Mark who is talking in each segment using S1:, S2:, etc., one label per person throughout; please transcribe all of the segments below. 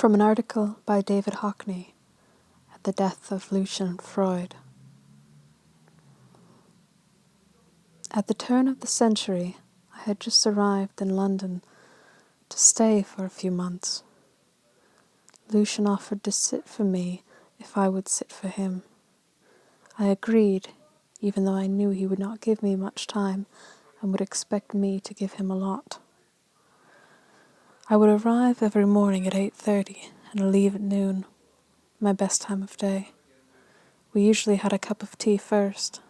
S1: From an article by David Hockney at the death of Lucian Freud. At the turn of the century, I had just arrived in London to stay for a few months. Lucian offered to sit for me if I would sit for him. I agreed, even though I knew he would not give me much time and would expect me to give him a lot. I would arrive every morning at 8:30 and leave at noon, my best time of day. We usually had a cup of tea first.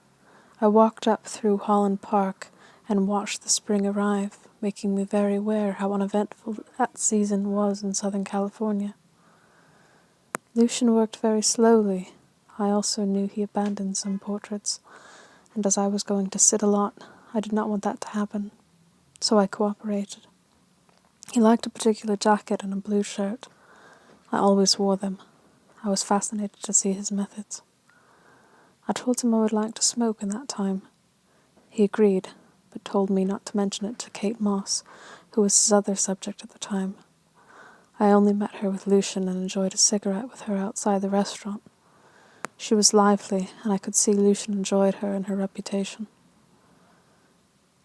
S1: I walked up through Holland Park and watched the spring arrive, making me very aware how uneventful that season was in Southern California. Lucian worked very slowly. I also knew he abandoned some portraits, and as I was going to sit a lot, I did not want that to happen, so I cooperated. He liked a particular jacket and a blue shirt. I always wore them. I was fascinated to see his methods. I told him I would like to smoke in that time. He agreed, but told me not to mention it to Kate Moss, who was his other subject at the time. I only met her with Lucian and enjoyed a cigarette with her outside the restaurant. She was lively, and I could see Lucian enjoyed her and her reputation.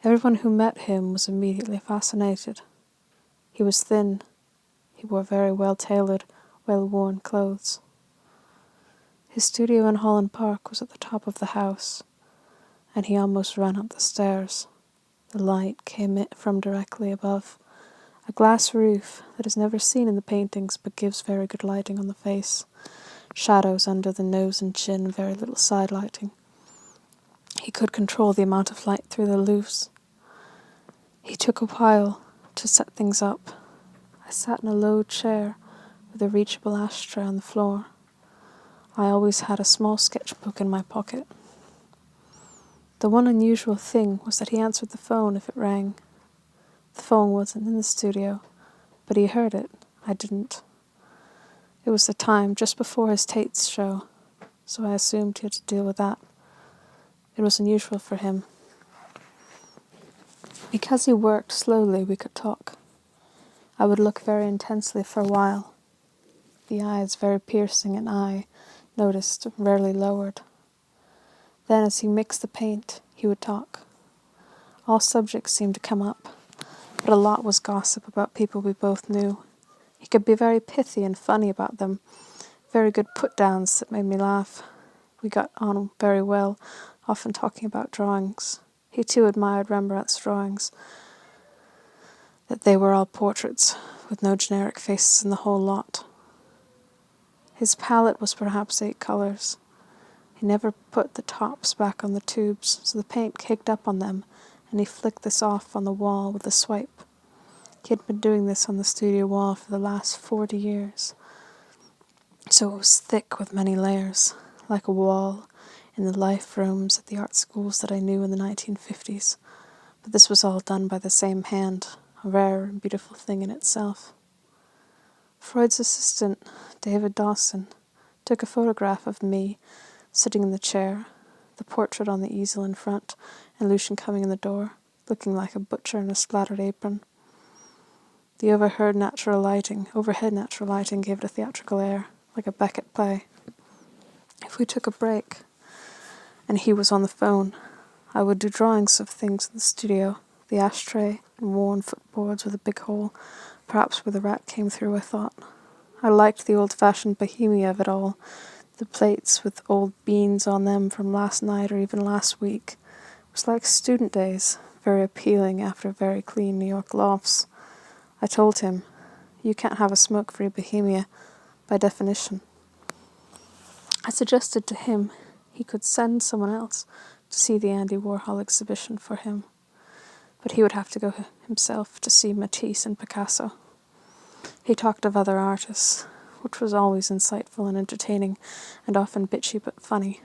S1: Everyone who met him was immediately fascinated. He was thin. He wore very well-tailored, well-worn clothes. His studio in Holland Park was at the top of the house, and he almost ran up the stairs. The light came from directly above, a glass roof that is never seen in the paintings but gives very good lighting on the face, shadows under the nose and chin, very little side lighting. He could control the amount of light through the louvres. He took a while to set things up. I sat in a low chair with a reachable ashtray on the floor. I always had a small sketchbook in my pocket. The one unusual thing was that he answered the phone if it rang. The phone wasn't in the studio, but he heard it. I didn't. It was the time just before his Tate's show, so I assumed he had to deal with that. It was unusual for him. Because he worked slowly, we could talk. I would look very intensely for a while. The eyes very piercing and I noticed rarely lowered. Then as he mixed the paint, he would talk. All subjects seemed to come up, but a lot was gossip about people we both knew. He could be very pithy and funny about them, very good put-downs that made me laugh. We got on very well, often talking about drawings. He too admired Rembrandt's drawings, that they were all portraits, with no generic faces in the whole lot. His palette was perhaps 8 colors. He never put the tops back on the tubes, so the paint caked up on them, and he flicked this off on the wall with a swipe. He had been doing this on the studio wall for the last 40 years, so it was thick with many layers, like a wall in the life rooms at the art schools that I knew in the 1950s. But this was all done by the same hand, a rare and beautiful thing in itself. Freud's assistant, David Dawson, took a photograph of me sitting in the chair, the portrait on the easel in front, and Lucian coming in the door, looking like a butcher in a splattered apron. The overhead natural lighting gave it a theatrical air, like a Beckett play. If we took a break, and he was on the phone, I would do drawings of things in the studio, the ashtray and worn footboards with a big hole, perhaps where the rat came through, I thought. I liked the old-fashioned bohemia of it all, the plates with old beans on them from last night or even last week. It was like student days, very appealing after very clean New York lofts. I told him, you can't have a smoke-free bohemia, by definition. I suggested to him he could send someone else to see the Andy Warhol exhibition for him, but he would have to go himself to see Matisse and Picasso. He talked of other artists, which was always insightful and entertaining, and often bitchy but funny.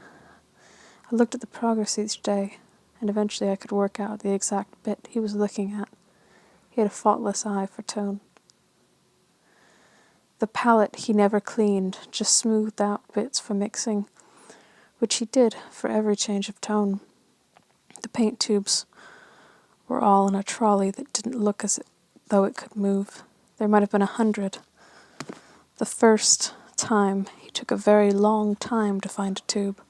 S1: I looked at the progress each day, and eventually I could work out the exact bit he was looking at. He had a faultless eye for tone. The palette he never cleaned, just smoothed out bits for mixing, which he did for every change of tone. The paint tubes were all in a trolley that didn't look as though it could move. There might have been 100. The first time, he took a very long time to find a tube.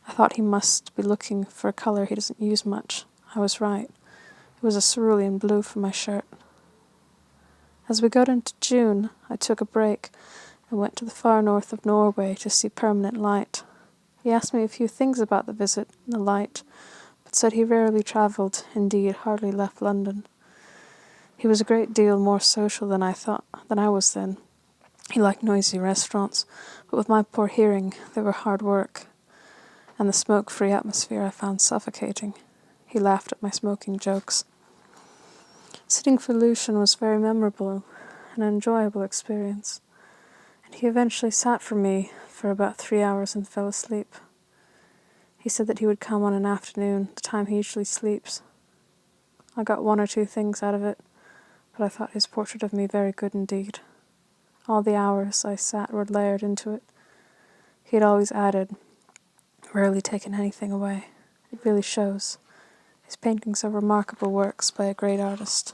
S1: I thought he must be looking for a colour he doesn't use much. I was right. It was a cerulean blue for my shirt. As we got into June, I took a break and went to the far north of Norway to see permanent light. He asked me a few things about the visit and the light, but said he rarely travelled, indeed hardly left London. He was a great deal more social than I was then. He liked noisy restaurants, but with my poor hearing they were hard work, and the smoke-free atmosphere I found suffocating. He laughed at my smoking jokes. Sitting for Lucian was very memorable, an enjoyable experience, and he eventually sat for me for about 3 hours and fell asleep. He said that he would come on an afternoon, the time he usually sleeps. I got 1 or 2 things out of it, but I thought his portrait of me very good indeed. All the hours I sat were layered into it. He had always added, rarely taken anything away. It really shows. His paintings are remarkable works by a great artist.